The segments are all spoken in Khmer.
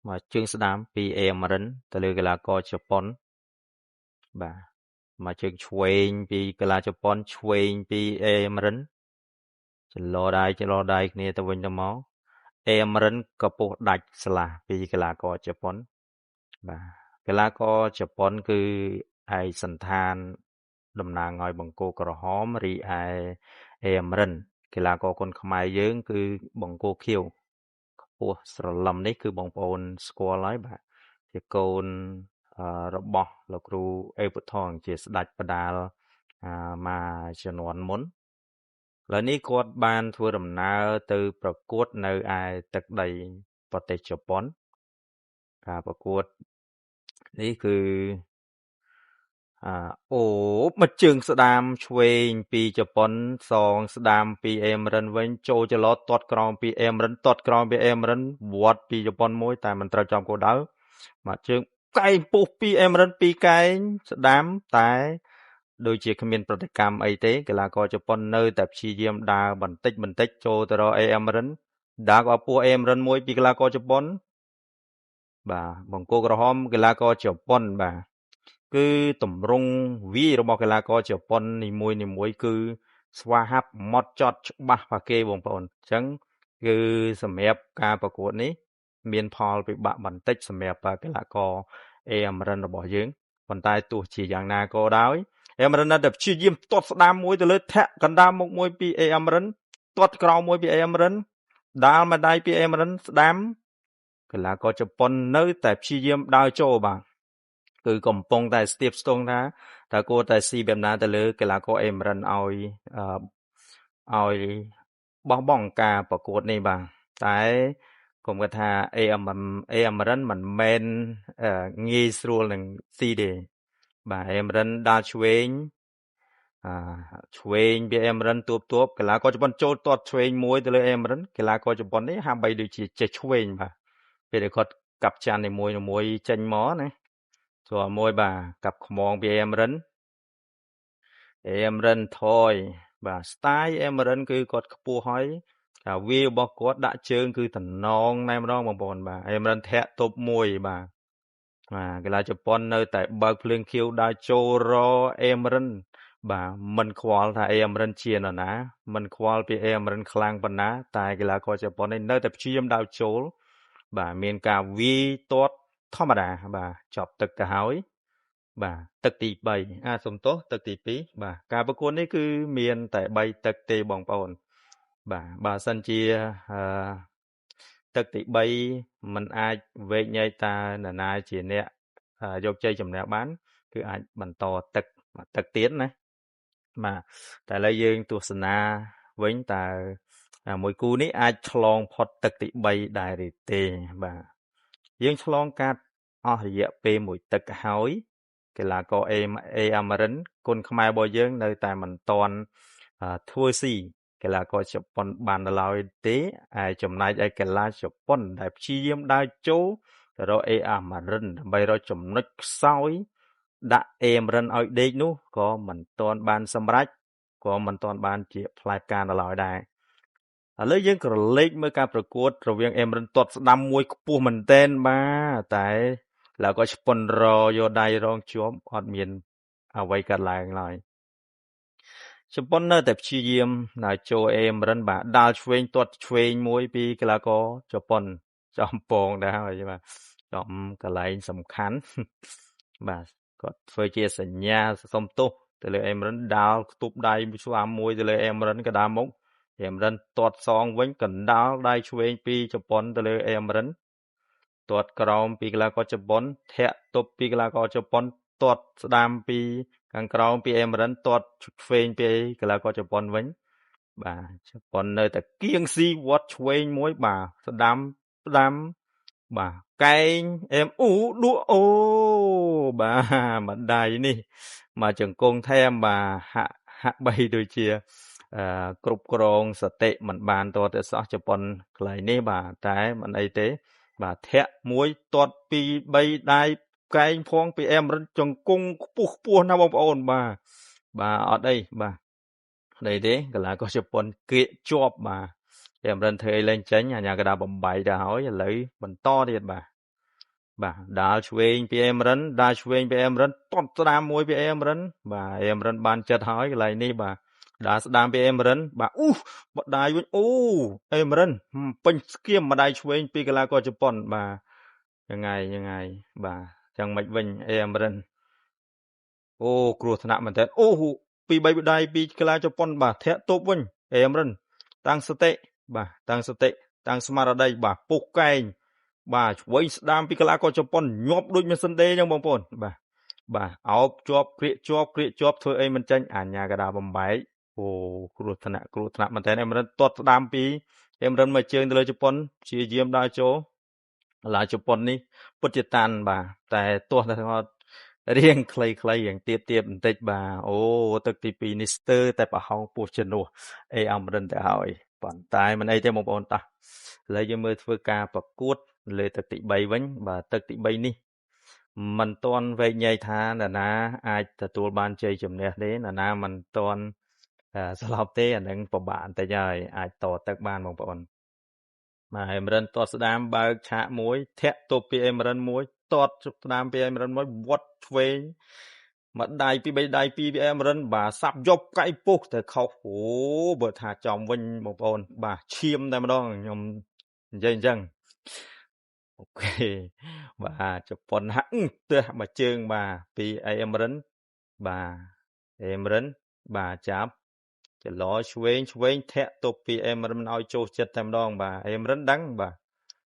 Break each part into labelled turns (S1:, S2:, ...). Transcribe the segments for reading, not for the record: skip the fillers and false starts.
S1: mà chươngស្ដាមពីអេអាមេរិនទៅលើកីឡាករជប៉ុនបាទមកជើងឆ្វេងពីកីឡាជប៉ុនឆ្វេងពីអេអាមេរិនចន្លោះដៃគ្នាទៅវិញទៅមកអេអាមេរិនក៏ពុះដាច់ស្លាស់ពីកីឡាករជប៉ុនបាទកីឡាករជប៉ុនគឺឯកសន្តានតំណាងឲ្យបង្គោលក្រហមរីឯអេអាមេរិនកីឡាករគុនខ្មែរយើងគឺបង្គោលខៀវខ្ពស់ស្រឡំនេះគឺបងប្អូនស្គាល់ហើយបាទជាកូនរបស់លោកគ្រូអេវុថងជាស្ដេចបដាលមកជំនាន់មុនឥឡូវនេះគាត់បានធ្វើដំណើរទៅប្រកួតនៅឯទឹកដីប្រទេសជប៉ុនការប្រកួតនេះគឺមកជើងស្ដាមឆ្វេងពីជប៉ុនសងស្ដាមពីអេមរិនវិញចូលចលទាត់ក្រោមពីអេមរិនទាត់ក្រោមពីអេមរិនវត្តពីជប៉ុនមួយតែមិនត្រូវចំគោលដៅមកជើងកែងពុះពីអេមរិនពីកែងស្ដាមតែដូចជាគ្មានប្រតិកម្មអីទេកីឡាករជប៉ុននៅតែព្យាយាមដើរបន្តិចចូលទៅរកអេមរិនដើរក៏ពោះអេមរិនមួយពីកីឡាករជប៉ុនបាទបង្គោលក្រហមកីឡាករជប៉ុនបាទគឺតម្រង់វាយរបស់កីឡាករជប៉ុននីមួយគឺស្វាហាប់ម៉ត់ចត់ច្បាស់ប៉ាគេបងប្អូនអញ្ចឹងគឺសម្រាប់ការប្រកួតនេះមានផលពិបាកបន្តិចសម្រាប់កីឡាករអេអាមេរិនរបស់យើងប៉ុន្តែទោះជាយ៉ាងណាក៏ដោយអេអាមេរិនតែព្យាយាមទាត់ស្ដាមមួយទៅលើធាក់កណ្ដាលមុខមួយពីអេអាមេរិនទាត់ក្រោមមួយពីអេអាមេរិនដាល់មកដៃពីអេអាមេរិនស្ដាំកីឡាករជប៉ុននៅតែព្យាយាមដើរចូលបាទគឺកំពុងតែស្ទាបស្ទង់ថាតើគួរតែស៊ីបែបណាទៅលើកីឡាករអេមរិនឲ្យបោះបង់ការប្រកួតនេះបាទតែកុំគិតថាអេអាមេរិនមិនមែនងាយស្រួលនឹងស៊ីទេបាទអេមរិនដើរឆ្វេងពីអេមរិនទួបកីឡាករជប៉ុនចូលទាត់ឆ្វេងមួយទៅលើអេមរិនកីឡាករជប៉ុននេះហាក់បីដូចជាចេះឆ្វេងបាទពេលដែលគាត់កាប់ចាននីមួយចេញមកណាស្រួលមួយបាទកាប់ខ្មងពីអេមរិនថយបាទស្ទាយអេមរិនគឺគាត់ខ្ពស់ហើយការវាយរបស់គាត់ដាក់ជើងគឺតំណងតែម្ដងបងប្អូនបាទអេមរិនធាក់ទប់មួយបាទកីឡាជប៉ុននៅតែបើកភ្លើងខៀវដើរចូលរអេមរិនបាទមិនខ្វល់ថាអេមរិនជានរណាមិនខ្វល់ពីអេមរិនខ្លាំងប៉ុណ្ណាតែកីឡាករជប៉ុននេះនៅតែព្យាយាមដើរចូលបាទមានការវាយទាត់ធម្មតាបាទចប់ទឹកទៅហើយបាទទឹកទី3សំទោសទឹកទី2បាទការប្រកួតនេះគឺមានតែ3ទឹកទេបងប្អូនបាទបើសិនជាទឹកទី3มันអាចវែកញែកតានរណាជាអ្នកយកជ័យជំនះបានគឺអាចបន្តទឹកទៀតណាបាទតែឥឡូវយើងទស្សនាវិញតើមួយគូនេះអាចឆ្លងផុតទឹកទី3ដែរឬទេបាទយើងឆ្លងកាត់អស់រយៈពេលមួយទឹកហើយកីឡាករអេអាមេរិនគុនខ្មែររបស់យើងនៅតែមិនទាន់ធ្វើស៊ីកីឡាករជប៉ុនបានឡើយទេហើយចំណែកឯកីឡាជប៉ុនដែលព្យាយាមដើរចូលទៅរកអេអាមេរិនដើម្បីរកចំណុចខ្សោយដាក់អេអាមេរិនឲ្យដេកនោះក៏មិនទាន់បានសម្រេចក៏មិនទាន់បានជាផ្លែផ្កានៅឡើយដែរឥឡូវយើងក្រឡេកមើលការប្រកួតរវាងអេមរិនទាត់ស្ដាំមួយខ្ពស់មែនទែនបាទតែแล้วก็ជប៉ុនរយកដៃរងជាប់អត់មានអ្វីកើតឡើងឡើយជប៉ុននៅតែព្យាយាមចូលអេមរិនបាទដាល់ឆ្វេងទាត់ឆ្វេងមួយពីកីឡាករជប៉ុនចំពងដែរហើយបាទចំកន្លែងសំខាន់បាទគាត់ធ្វើជាសញ្ញាសុំទោសទៅលើអេមរិនដាល់ខ្ទប់ដៃស្វាមមួយទៅលើអេមរិនកដាមុខអេមរិនទាត់សងវិញកណ្ដាលដៃឆ្វេងពីជប៉ុនទៅលើអេមរិនទាត់ក្រោមពីកីឡាករជប៉ុនធាក់ទប់ពីកីឡាករជប៉ុនទាត់ស្ដាំពីខាងក្រោមពីអេមរិនទាត់ឆ្វេងពីកីឡាករជប៉ុនវិញបាទជប៉ុននៅតែគៀងស៊ីវត្តឆ្វេងមួយបាទស្ដាំបាទកែងអេមដួអូបាទម្ដាយនេះមកចង្គង់ថែមបាទហាក់បីដូចជាគ្រប់គ្រងសតិមិនបានតទៅសោះជប៉ុនកន្លែងនេះបាទតែមិនអីទេបាទធាក់មួយទាត់ពី3ដៃកែងផងពីអេមរិនចង្គង់ខ្ពស់ណាបងប្អូនបាទអត់អីបាទនេះទេកីឡាករជប៉ុនគៀកជាប់បាទអេមរិនធ្វើអីលែងចេញអាញាកដាបំបីទៅហើយឥឡូវបន្តទៀតបាទ បាទដាល់ឆ្វេងពីអេមរិនដាល់ឆ្វេងពីអេមរិនតត់ស្ដាមមួយពីអេមរិនបាទអេមរិនបានចិត្តហើយកន្លែងនេះបាទដាល់ស្ដាមពីអេមរិនបាទបដាយវិញអេមរិនពេញស្គៀមម្ដាយឆ្វេងពីកីឡាករជប៉ុនបាទยังไงបាទចឹងមិនវិញអេមរិនគ្រោះថ្នាក់មែនតើពី3បដៃពីកីឡាជប៉ុនបាទធាក់ទប់វិញអេមរិនតាំងសតិបាទតាំងសតិតាំងស្មារតីបាទពុះកែងបាទឆ្វេងស្ដាមពីកីឡាករជប៉ុនញាប់ដូចម៉ាស៊ីនដេរចឹងបងប្អូនបាទអោបជាប់គ្រាកជាប់ធ្វើអីមិនចាញ់អញ្ញាកដាបំបែកគ្រោះថ្នាក់មែនតើអេមរិនទាត់ស្ដាមពីអេមរិនមកជើងទៅលើជប៉ុនព្យាយាមដើរចូលកីឡាជប៉ុននេះពិតជាតាន់បាទតែទាស់តែគាត់រៀងខ្លីៗយ៉ាងទៀបបន្តិចបាទទឹកទី2នេះស្ទើរតែប្រហោងពោះជំនួសអេអមរិនទៅហើយប៉ុន្តែមិនអីទេបងប្អូនតាឥឡូវយើងមើលធ្វើការប្រកួតលើទឹកទី3វិញបាទទឹកទី3នេះមិនទាន់វែកញែកថានរណាអាចទទួលបានជ័យជំនះទេនរណាមិនទាន់ស្លាប់ទេអានឹងពិបាកបន្តិចហើយអាចតទឹកបានបងប្អូនបាទអេមរិនទាត់ស្ដាមបើកឆាកមួយធាក់ទប់ពីអេមរិនមួយទាត់ស្ដាមពីអេមរិនមួយវត្តឆ្វេងមួយដៃពី3ដៃពីអេមរិនបាទសាប់យកកៃពុះទៅខុសបើថាចំវិញបងប្អូនបាទឈាមតែម្ដងខ្ញុំនិយាយអញ្ចឹងអូខេបាទជប៉ុនហាក់ទះមួយជើងបាទពីអេមរិនបាទអេមរិនបាទចាប់ចលោឆ្វេងធាក់ទប់ពីអេមរិនឲ្យចូលចិត្តតែម្ដងបាទអេមរិនដឹងបាទ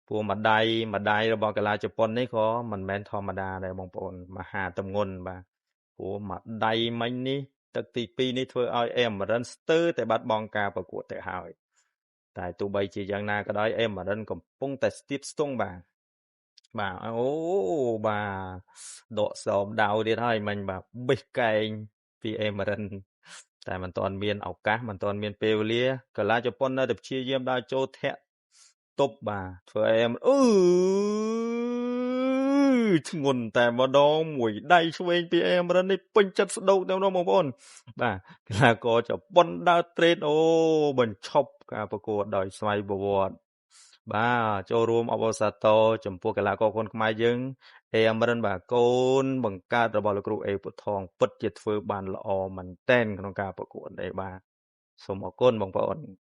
S1: ពួរម្ដាយរបស់កីឡាជប៉ុននេះក៏មិនមែនធម្មតាដែរបងប្អូនមហាទម្ងន់បាទព្រោះម្ដាយមិញនេះទឹកទី2នេះធ្វើឲ្យអេមរិនស្ទើរតែបាត់បង់ការប្រកួតទៅហើយតែទោះបីជាយ៉ាងណាក៏ដោយអេមរិនកំពុងតែស្ទាបស្ទង់បាទបាទបាទដកសោមដៅទៀតហើយមិញបាទបេះកែងពីអេមរិនតែមិនទាន់មានឱកាសមិនទាន់មានពេលវេលាកីឡាជប៉ុននៅតែព្យាយាមដើរចូលធាក់ទប់បាទធ្វើអេមធ្ងន់តែម្ដងមួយដៃឆ្វេងពីអេមរិននេះពេញចិត្តស្ដោកតែម្ដងបងប្អូនបាទកីឡាករជប៉ុនដើរត្រេតបញ្ឈប់ការប្រកួតដោយស្វ័យប្រវត្តិបាទចូលរួមអបអរសាទរចំពោះកីឡាករคนខ្មែរយើងអេមរិនបាទកូនបង្កើតរបស់លោកគ្រូអេពុទ្ធងពិតជាធ្វើបានល្អមែនតែនក្នុងការប្រកួតនេះបាទសូមអរគុណបងប្អូន